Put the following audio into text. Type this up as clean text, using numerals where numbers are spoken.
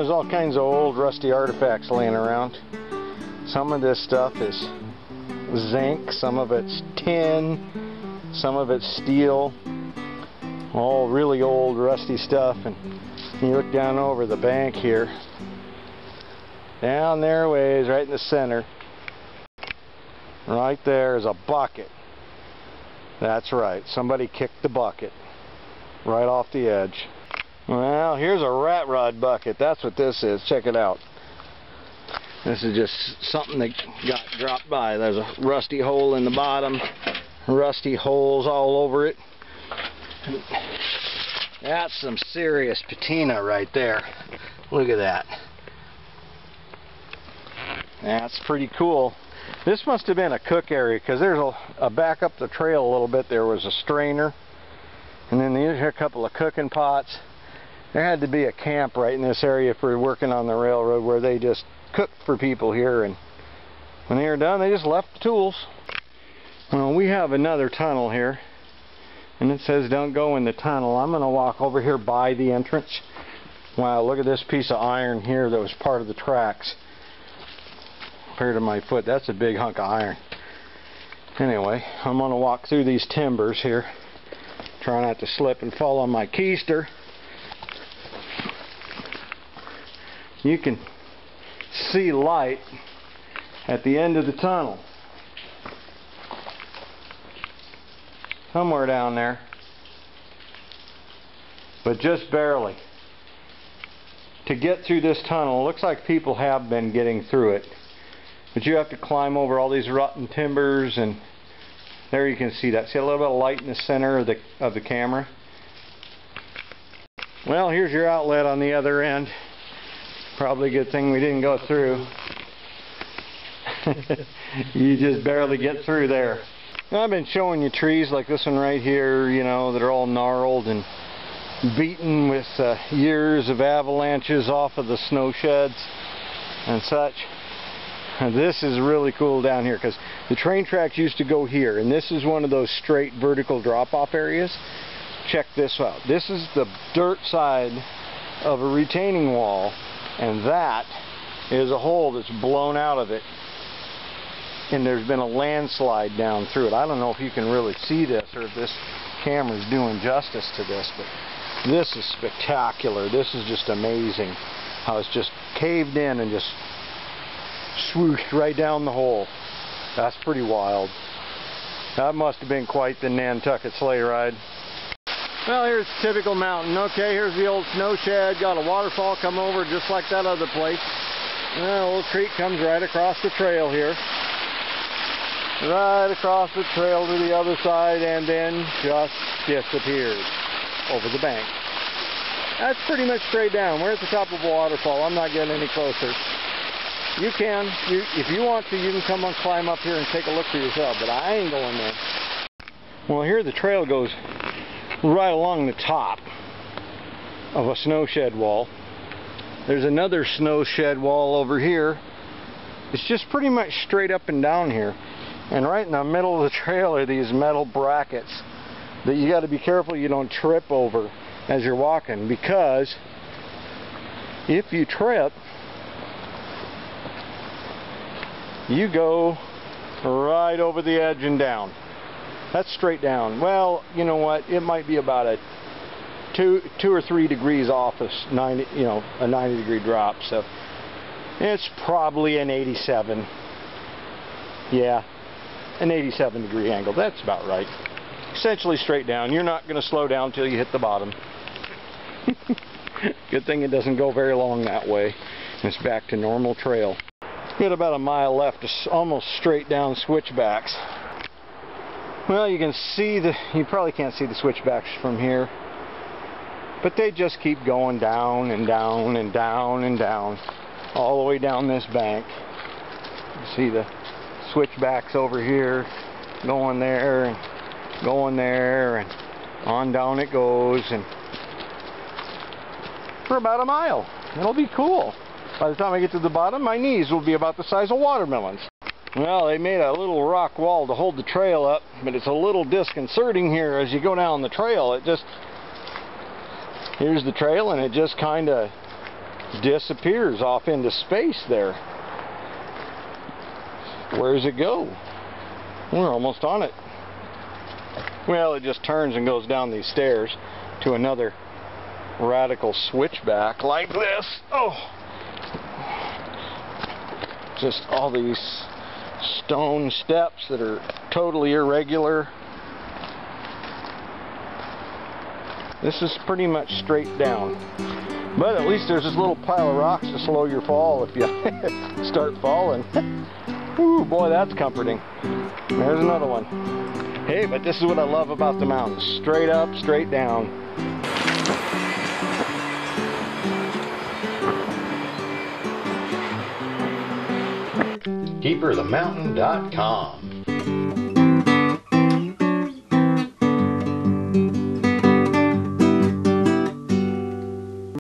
there's all kinds of old rusty artifacts laying around. Some of this stuff is zinc, some of it's tin, some of it's steel. All really old rusty stuff. And you look down over the bank here. Down there ways, right in the center. Right there is a bucket. That's right, somebody kicked the bucket right off the edge. Well, here's a rat rod bucket. That's what this is. Check it out. This is just something that got dropped by. There's a rusty hole in the bottom, rusty holes all over it. That's some serious patina right there. Look at that. That's pretty cool. This must have been a cook area, because there's a back up the trail a little bit. There was a strainer, and then there's a couple of cooking pots. There had to be a camp right in this area for working on the railroad, where they just cooked for people here, and when they were done they just left the tools. Well, we have another tunnel here, and it says don't go in the tunnel. I'm going to walk over here by the entrance. Wow, look at this piece of iron here that was part of the tracks. Compared to my foot, that's a big hunk of iron. Anyway, I'm going to walk through these timbers here. Try not to slip and fall on my keister. You can see light at the end of the tunnel. Somewhere down there. But just barely. To get through this tunnel, it looks like people have been getting through it. But you have to climb over all these rotten timbers, and there you can see that. See a little bit of light in the center of the camera? Well, here's your outlet on the other end. Probably a good thing we didn't go through. You just barely get through there. Now, I've been showing you trees like this one right here, you know, that are all gnarled and beaten with years of avalanches off of the snow sheds and such. And this is really cool down here, because the train tracks used to go here, and this is one of those straight vertical drop-off areas. Check this out. This is the dirt side of a retaining wall, and that is a hole that's blown out of it, and there's been a landslide down through it. I don't know if you can really see this, or if this camera's doing justice to this, but this is spectacular. This is just amazing how it's just caved in and just swooshed right down the hole. That's pretty wild. That must have been quite the Nantucket sleigh ride. Well, here's typical mountain. Okay, here's the old snow shed. Got a waterfall come over just like that other place. And a little creek comes right across the trail here. Right across the trail to the other side, and then just disappears over the bank. That's pretty much straight down. We're at the top of a waterfall. I'm not getting any closer. You can, if you want to, you can come and climb up here and take a look for yourself, but I ain't going there. Well, here the trail goes right along the top of a snow shed wall. There's another snow shed wall over here. It's just pretty much straight up and down here. And right in the middle of the trail are these metal brackets that you got to be careful you don't trip over as you're walking, because if you trip, you go right over the edge and down. That's straight down. Well, you know what? It might be about a 2 or 3 degrees off of a 90-degree drop. So it's probably an 87. Yeah, an 87-degree angle. That's about right. Essentially straight down. You're not going to slow down until you hit the bottom. Good thing it doesn't go very long that way. It's back to normal trail. We got about a mile left, almost straight down switchbacks. Well, you can see you probably can't see the switchbacks from here, but they just keep going down and down and down and down, all the way down this bank. You see the switchbacks over here, going there and going there, and on down it goes, and for about a mile. It'll be cool. By the time I get to the bottom, my knees will be about the size of watermelons. Well, they made a little rock wall to hold the trail up, but it's a little disconcerting here as you go down the trail. Here's the trail, and it just kind of disappears off into space there. Where does it go? We're almost on it. Well, it just turns and goes down these stairs to another radical switchback like this. Oh! Just all these stone steps that are totally irregular. This is pretty much straight down. But at least there's this little pile of rocks to slow your fall if you start falling. Ooh, boy, that's comforting. There's another one. Hey, but this is what I love about the mountains. Straight up, straight down. keeperofthemountain.com